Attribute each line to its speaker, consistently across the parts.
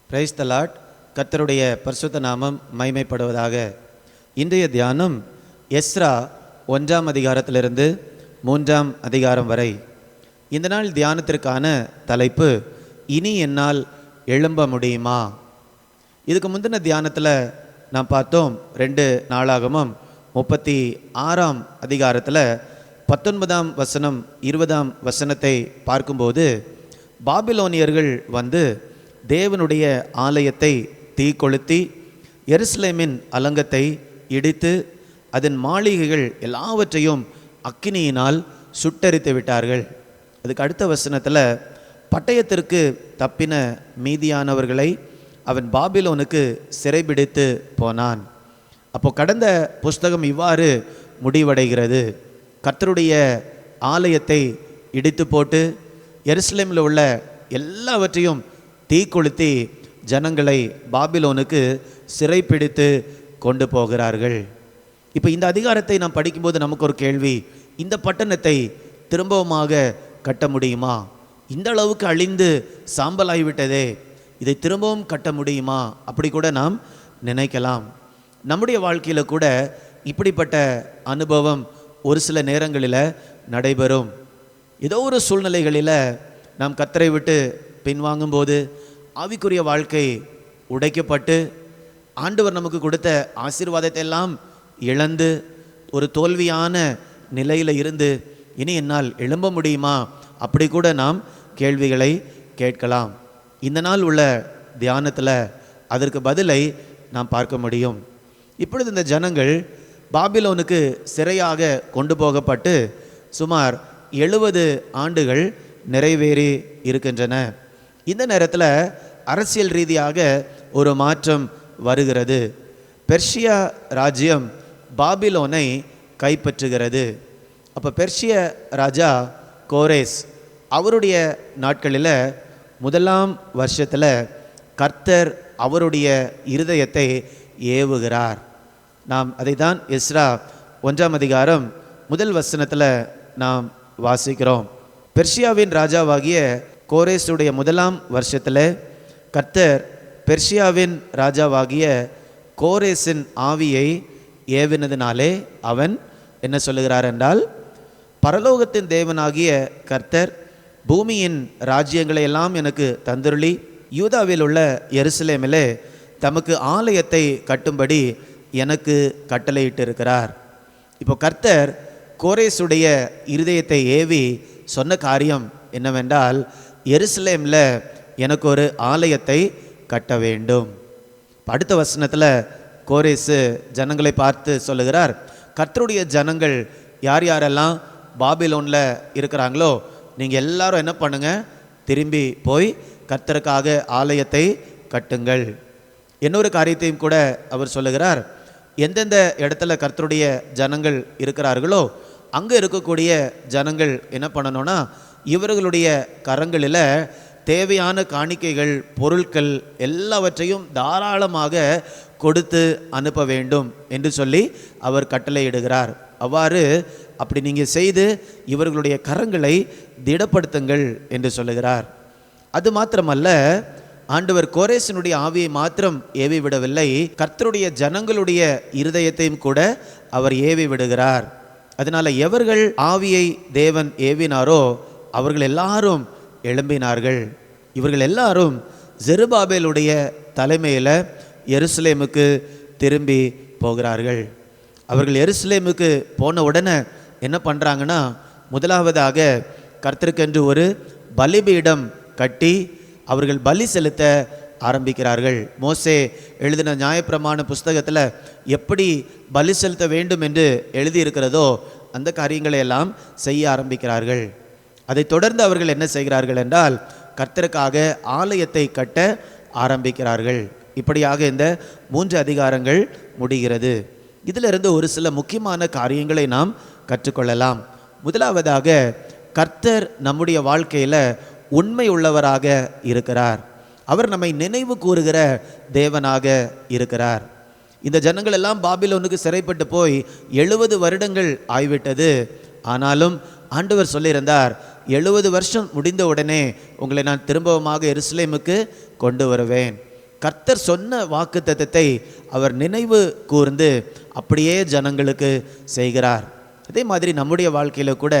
Speaker 1: Praise the Lord. கர்த்தருடைய பரிசுத்த நாமம் மகிமைப்படுவதாக. இன்றைய தியானம் எஸ்ரா 1ஆம் அதிகாரத்திலிருந்து 3ஆம் அதிகாரம் வரை. இந்த நாள் தியானத்திற்கான தலைப்பு, இனி என்னால் எழும்ப முடியுமா? இதுக்கு முந்தின தியானத்தில் நாம் பார்த்தோம், 2 நாளாகமம் 36ஆம் அதிகாரத்தில் 19ஆம் வசனம் 20ஆம் வசனத்தை பார்க்கும்போது, பாபிலோனியர்கள் வந்து தேவனுடைய ஆலயத்தை தீக்கொளுத்தி எருசலேமின் அலங்கத்தை இடித்து அதன் மாளிகைகள் எல்லாவற்றையும் அக்கினியினால் சுட்டெரித்து விட்டார்கள். அதுக்கு அடுத்த வசனத்தில், பட்டயத்திற்கு தப்பின மீதியானவர்களை அவன் பாபிலோனுக்கு சிறைபிடித்து போனான். அப்போ கடந்த புஸ்தகம் இவ்வாறு முடிவடைகிறது. கர்த்தருடைய ஆலயத்தை இடித்து போட்டு எருசலேமில் உள்ள எல்லாவற்றையும் தீக்கொளுத்தி ஜனங்களை பாபிலோனுக்கு சிறைப்பிடித்து கொண்டு போகிறார்கள். இப்போ இந்த அதிகாரத்தை நாம் படிக்கும்போது நமக்கு ஒரு கேள்வி, இந்த பட்டணத்தை திரும்பவுமாக கட்ட முடியுமா? இந்த அளவுக்கு அழிந்து சாம்பலாகிவிட்டதே, இதை திரும்பவும் கட்ட முடியுமா? அப்படி கூட நாம் நினைக்கலாம். நம்முடைய வாழ்க்கையில் கூட இப்படிப்பட்ட அனுபவம் ஒரு சில நேரங்களில் நடைபெறும். ஏதோ ஒரு சூழ்நிலைகளில் நாம் கர்த்தரை விட்டு பின்வாங்கும்போது ஆவிக்குரிய வாழ்க்கை உடைக்கப்பட்டு ஆண்டவர் நமக்கு கொடுத்த ஆசீர்வாதத்தை எல்லாம் இழந்து ஒரு தோல்வியான நிலையில் இருந்து இனி என்னால் எழும்ப முடியுமா? அப்படி கூட நாம் கேள்விகளை கேட்கலாம். இந்த நாள் உள்ள தியானத்தில் அதற்கு பதிலை நாம் பார்க்க முடியும். இப்பொழுது இந்த ஜனங்கள் பாபிலோனுக்கு சிறையாக கொண்டு போகப்பட்டு சுமார் 70 ஆண்டுகள் நிறைவேறி இருக்கின்றன. இந்த நேரத்தில் அரசியல் ரீதியாக ஒரு மாற்றம் வருகிறது. பெர்ஷியா ராஜ்யம் பாபிலோனை கைப்பற்றுகிறது. அப்போ பெர்ஷிய ராஜா கோரேஸ், அவருடைய நாட்களில் 1ஆம் வருஷத்தில் கர்த்தர் அவருடைய இருதயத்தை ஏவுகிறார். நாம் அதை தான் எஸ்ரா 1ஆம் அதிகாரம் 1 வசனத்தில் நாம் வாசிக்கிறோம். பெர்ஷியாவின் ராஜாவாகிய கோரேசுடைய 1ஆம் வருஷத்தில் கர்த்தர் பெர்ஷியாவின் ராஜாவாகிய கோரேசின் ஆவியை ஏவினதினாலே அவன் என்ன சொல்லுகிறார் என்றால், பரலோகத்தின் தேவனாகிய கர்த்தர் பூமியின் ராஜ்யங்களை எல்லாம் எனக்கு தந்துருளி யூதாவில் உள்ள எருசலேமிலே தமக்கு ஆலயத்தை கட்டும்படி எனக்கு கட்டளையிட்டிருக்கிறார். இப்போ கர்த்தர் கோரேசுடைய இருதயத்தை ஏவி சொன்ன காரியம் என்னவென்றால், எருசலேமில் எனக்கு ஒரு ஆலயத்தை கட்ட வேண்டும். அடுத்த வசனத்தில் கோரேசு ஜனங்களை பார்த்து சொல்லுகிறார், கர்த்தருடைய ஜனங்கள் யார் யாரெல்லாம் பாபிலோனில் இருக்கிறாங்களோ நீங்கள் எல்லாரும் என்ன பண்ணுங்க, திரும்பி போய் கர்த்தருக்காக ஆலயத்தை கட்டுங்கள். இன்னொரு காரியத்தையும் கூட அவர் சொல்லுகிறார், எந்தெந்த இடத்துல கர்த்தருடைய ஜனங்கள் இருக்கிறார்களோ அங்கே இருக்கக்கூடிய ஜனங்கள் என்ன பண்ணணும்னா, இவர்களுடைய கரங்களில் தேவையான காணிக்கைகள், பொருட்கள் எல்லாவற்றையும் தாராளமாக கொடுத்து அனுப்ப வேண்டும் என்று சொல்லி அவர் கட்டளையிடுகிறார். அவ்வாறு அப்படி நீங்கள் செய்து இவர்களுடைய கரங்களை திடப்படுத்துங்கள் என்று சொல்லுகிறார். அது மாத்திரமல்ல, ஆண்டவர் கோரேசனுடைய ஆவியை மாத்திரம் ஏவி விடவில்லை, கர்த்தருடைய ஜனங்களுடைய இருதயத்தையும் கூட அவர் ஏவி விடுகிறார். அதனால எவர்கள் ஆவியை தேவன் ஏவினாரோ அவர்கள் எல்லாரும் எழும்பினார்கள். இவர்கள் எல்லாரும் செருபாபேலுடைய தலைமையில் எருசலேமுக்கு திரும்பி போகிறார்கள். அவர்கள் எருசலேமுக்கு போன உடனே என்ன பண்ணுறாங்கன்னா, முதலாவதாக கர்த்தருக்கென்று ஒரு பலிபீடம் கட்டி அவர்கள் பலி செலுத்த ஆரம்பிக்கிறார்கள். மோசே எழுதின நியாயப்பிரமாண புஸ்தகத்தில் எப்படி பலி செலுத்த வேண்டும் என்று எழுதியிருக்கிறதோ அந்த காரியங்களை எல்லாம் செய்ய ஆரம்பிக்கிறார்கள். அதை தொடர்ந்து அவர்கள் என்ன செய்கிறார்கள் என்றால், கர்த்தருக்காக ஆலயத்தை கட்ட ஆரம்பிக்கிறார்கள். இப்படியாக இந்த 3 அதிகாரங்கள் முடிகிறது. இதிலிருந்து ஒரு சில முக்கியமான காரியங்களை நாம் கற்றுக்கொள்ளலாம். முதலாவதாக, கர்த்தர் நம்முடைய வாழ்க்கையில் உண்மை உள்ளவராக இருக்கிறார். அவர் நம்மை நினைவு கூறுகிற தேவனாக இருக்கிறார். இந்த ஜனங்கள் எல்லாம் பாபிலோனுக்கு சிறைப்பட்டு போய் 70 வருடங்கள் ஆய்விட்டது. ஆனாலும் ஆண்டவர் சொல்லியிருந்தார், 70 வருஷம் முடிந்த உடனே உங்களை நான் திரும்பவுமாக எருசலேமுக்கு கொண்டு வருவேன். கர்த்தர் சொன்ன வாக்குத்தத்தத்தை அவர் நினைவு கூர்ந்து அப்படியே ஜனங்களுக்கு செய்கிறார். அதே மாதிரி நம்முடைய வாழ்க்கையில் கூட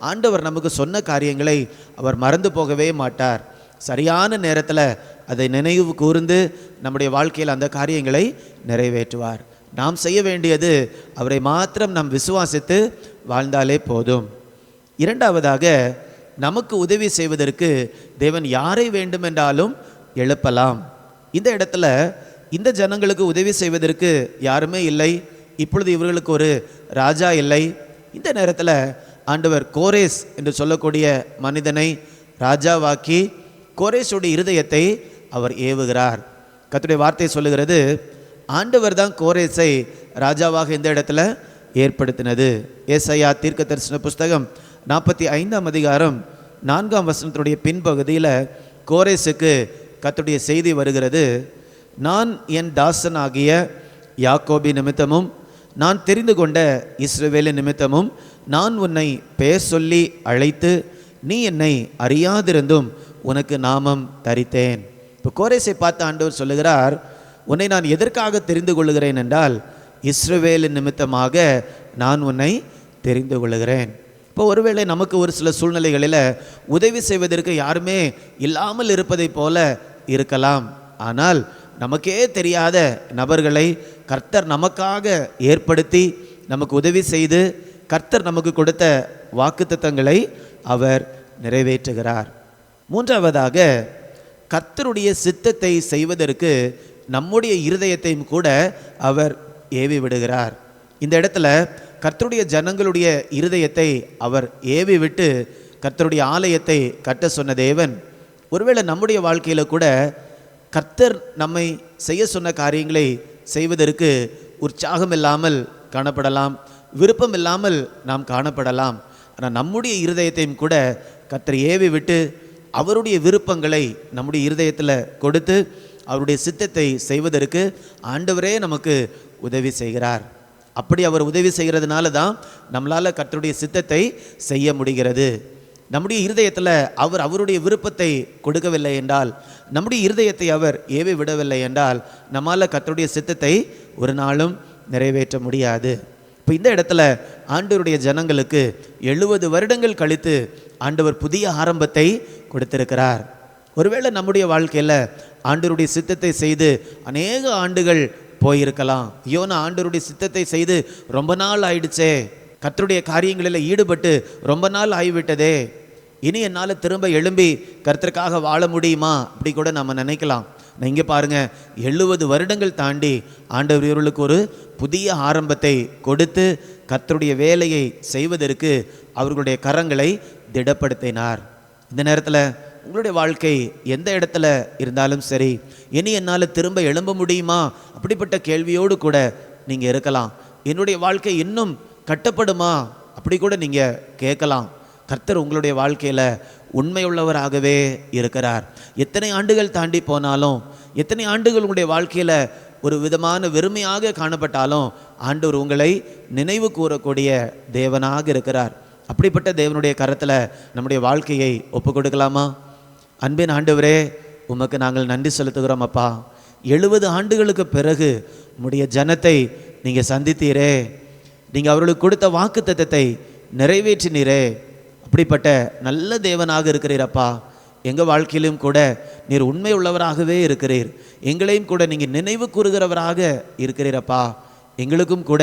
Speaker 1: ஆண்டவர் நமக்கு சொன்ன காரியங்களை அவர் மறந்து போகவே மாட்டார். சரியான நேரத்தில் அதை நினைவு கூர்ந்து நம்முடைய வாழ்க்கையில் அந்த காரியங்களை நிறைவேற்றுவார். நாம் செய்ய வேண்டியது அவரை மாத்திரம் நாம் விசுவாசித்து வாழ்ந்தாலே போதும். இரண்டாவதாக, நமக்கு உதவி செய்வதற்கு தேவன் யாரை வேண்டுமென்றாலும் எழுப்பலாம். இந்த இடத்துல இந்த ஜனங்களுக்கு உதவி செய்வதற்கு யாருமே இல்லை. இப்பொழுது இவர்களுக்கு ஒரு ராஜா இல்லை. இந்த நேரத்தில் ஆண்டவர் கோரேஸ் என்று சொல்லக்கூடிய மனிதனை ராஜாவாக்கி கோரேசுடைய இருதயத்தை அவர் ஏவுகிறார். கர்த்தருடைய வார்த்தை சொல்லுகிறது, ஆண்டவர் தான் கோரேசை ராஜாவாக இந்த இடத்துல ஏற்படுத்தினது. ஏசாயா தீர்க்கதரிசன புஸ்தகம் 45ஆம் அதிகாரம் 4ஆம் வசனத்தினுடைய பின்பகுதியில் கோரேசுக்கு கர்த்தருடைய செய்தி வருகிறது. நான் என் தாசனாகிய யாக்கோபி நிமித்தமும் நான் தெரிந்து கொண்ட இஸ்ரவேலின் நிமித்தமும் நான் உன்னை பெயர் சொல்லி அழைத்து நீ என்னை அறியாதிருந்தும் உனக்கு நாமம் தரித்தேன். இப்போ கோரேசை பார்த்து ஆண்டவர் சொல்லுகிறார், உன்னை நான் எதற்காக தெரிந்து கொள்ளுகிறேன் என்றால் இஸ்ரவேலின் நிமித்தமாக நான் உன்னை தெரிந்து கொள்ளுகிறேன். இப்போ ஒருவேளை நமக்கு ஒரு சில சூழ்நிலைகளில் உதவி செய்வதற்கு யாருமே இல்லாமல் இருப்பதை போல இருக்கலாம். ஆனால் நமக்கே தெரியாத நபர்களை கர்த்தர் நமக்காக ஏற்படுத்தி நமக்கு உதவி செய்து கர்த்தர் நமக்கு கொடுத்த வாக்குத்தத்தங்களை அவர் நிறைவேற்றுகிறார். மூன்றாவதாக, கர்த்தருடைய சித்தத்தை செய்வதற்கு நம்முடைய இருதயத்தையும் கூட அவர் ஏவி விடுகிறார். இந்த இடத்துல கர்த்தருடைய ஜனங்களுடைய இருதயத்தை அவர் ஏவி விட்டு கர்த்தருடைய ஆலயத்தை கட்ட சொன்ன தேவன், ஒருவேளை நம்முடைய வாழ்க்கையில் கூட கர்த்தர் நம்மை செய்ய சொன்ன காரியங்களை செய்வதற்கு உற்சாகம் இல்லாமல் காணப்படலாம், விருப்பம் இல்லாமல் நாம் காணப்படலாம். ஆனால் நம்முடைய இருதயத்தையும் கூட கர்த்தர் ஏவி விட்டு அவருடைய விருப்பங்களை நம்முடைய இருதயத்தில் கொடுத்து அவருடைய சித்தத்தை செய்வதற்கு ஆண்டவரே நமக்கு உதவி செய்கிறார். அப்படி அவர் உதவி செய்கிறதுனால தான் நம்மளால் கர்த்தருடைய சித்தத்தை செய்ய முடிகிறது. நம்முடைய இருதயத்தில் அவர் அவருடைய விருப்பத்தை கொடுக்கவில்லை என்றால், நம்முடைய இருதயத்தை அவர் ஏவி விடவில்லை என்றால் நம்மால் கர்த்தருடைய சித்தத்தை ஒரு நாளும் நிறைவேற்ற முடியாது. இப்போ இந்த இடத்துல ஆண்டவருடைய ஜனங்களுக்கு 70 வருடங்கள் கழித்து ஆண்டவர் புதிய ஆரம்பத்தை கொடுத்திருக்கிறார். ஒருவேளை நம்முடைய வாழ்க்கையில் ஆண்டவருடைய சித்தத்தை செய்து அநேக ஆண்டுகள் போயிருக்கலாம். ஐயோ, நான் ஆண்டவருடைய சித்தத்தை செய்து ரொம்ப நாள் ஆயிடுச்சே, கர்த்தருடைய காரியங்களில் ஈடுபட்டு ரொம்ப நாள் ஆகிவிட்டதே, இனி என்னால் திரும்ப எழும்பி கர்த்தருக்காக வாழ முடியுமா அப்படி கூட நம்ம நினைக்கலாம். நான் இங்கே பாருங்கள், 70 வருடங்கள் தாண்டி ஆண்டவர் இவர்களுக்கு ஒரு புதிய ஆரம்பத்தை கொடுத்து கர்த்தருடைய வேலையை செய்வதற்கு அவர்களுடைய கரங்களை திடப்படுத்தினார். இந்த நேரத்தில் உங்களுடைய வாழ்க்கை எந்த இடத்துல இருந்தாலும் சரி, இனி என்னால் திரும்ப எழும்ப முடியுமா அப்படிப்பட்ட கேள்வியோடு கூட நீங்கள் இருக்கலாம். என்னுடைய வாழ்க்கை இன்னும் கட்டப்படுமா அப்படி கூட நீங்கள் கேட்கலாம். கர்த்தர் உங்களுடைய வாழ்க்கையில் உண்மையுள்ளவராகவே இருக்கிறார். எத்தனை ஆண்டுகள் தாண்டி போனாலும், எத்தனை ஆண்டுகள் உங்களுடைய வாழ்க்கையில் ஒரு விதமான வெறுமையாக காணப்பட்டாலும் ஆண்டவர் உங்களை நினைவு கூறக்கூடிய தேவனாக இருக்கிறார். அப்படிப்பட்ட தேவனுடைய கரத்தில் நம்முடைய வாழ்க்கையை ஒப்பு கொடுக்கலாமா? அன்பின் ஆண்டவரே, உமக்கு நாங்கள் நன்றி செலுத்துகிறோம் அப்பா. 70 ஆண்டுகளுக்கு பிறகு உம்முடைய ஜனத்தை நீங்கள் சந்தித்தீரே, நீங்கள் அவர்களுக்கு கொடுத்த வாக்குத்தத்தத்தை நிறைவேற்றினீரே. அப்படிப்பட்ட நல்ல தேவனாக இருக்கிறீரப்பா. எங்கள் வாழ்க்கையிலும் கூட நீர் உண்மை உள்ளவராகவே இருக்கிறீர். எங்களையும் கூட நீங்கள் நினைவு கூறுகிறவராக இருக்கிறீரப்பா. எங்களுக்கும் கூட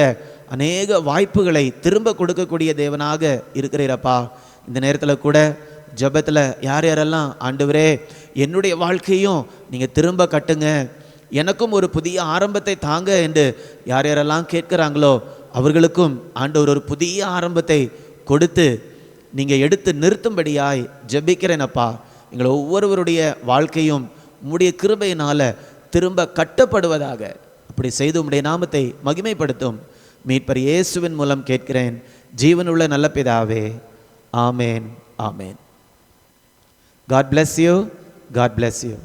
Speaker 1: அநேக வாய்ப்புகளை திரும்ப கொடுக்கக்கூடிய தேவனாக இருக்கிறீரப்பா. இந்த நேரத்தில் கூட ஜெபத்தில் யார் யாரெல்லாம் ஆண்டவரே என்னுடைய வாழ்க்கையும் நீங்கள் திரும்ப கட்டுங்க, எனக்கும் ஒரு புதிய ஆரம்பத்தை தாங்க என்று யார் யாரெல்லாம் கேட்குறாங்களோ அவர்களுக்கும் ஆண்டவர் ஒரு புதிய ஆரம்பத்தை கொடுத்து நீங்கள் எடுத்து நிறுத்தும்படியாய் ஜெபிக்கிறேனப்பா. எங்களை ஒவ்வொருவருடைய வாழ்க்கையும் உம்முடைய கிருபையினால் திரும்ப கட்டப்படுவதாக அப்படி செய்து உம்முடைய நாமத்தை மகிமைப்படுத்தும் மீட்பர் இயேசுவின் மூலம் கேட்கிறேன் ஜீவனுள்ள நல்ல பிதாவே, ஆமேன், ஆமேன். God bless you. God bless you.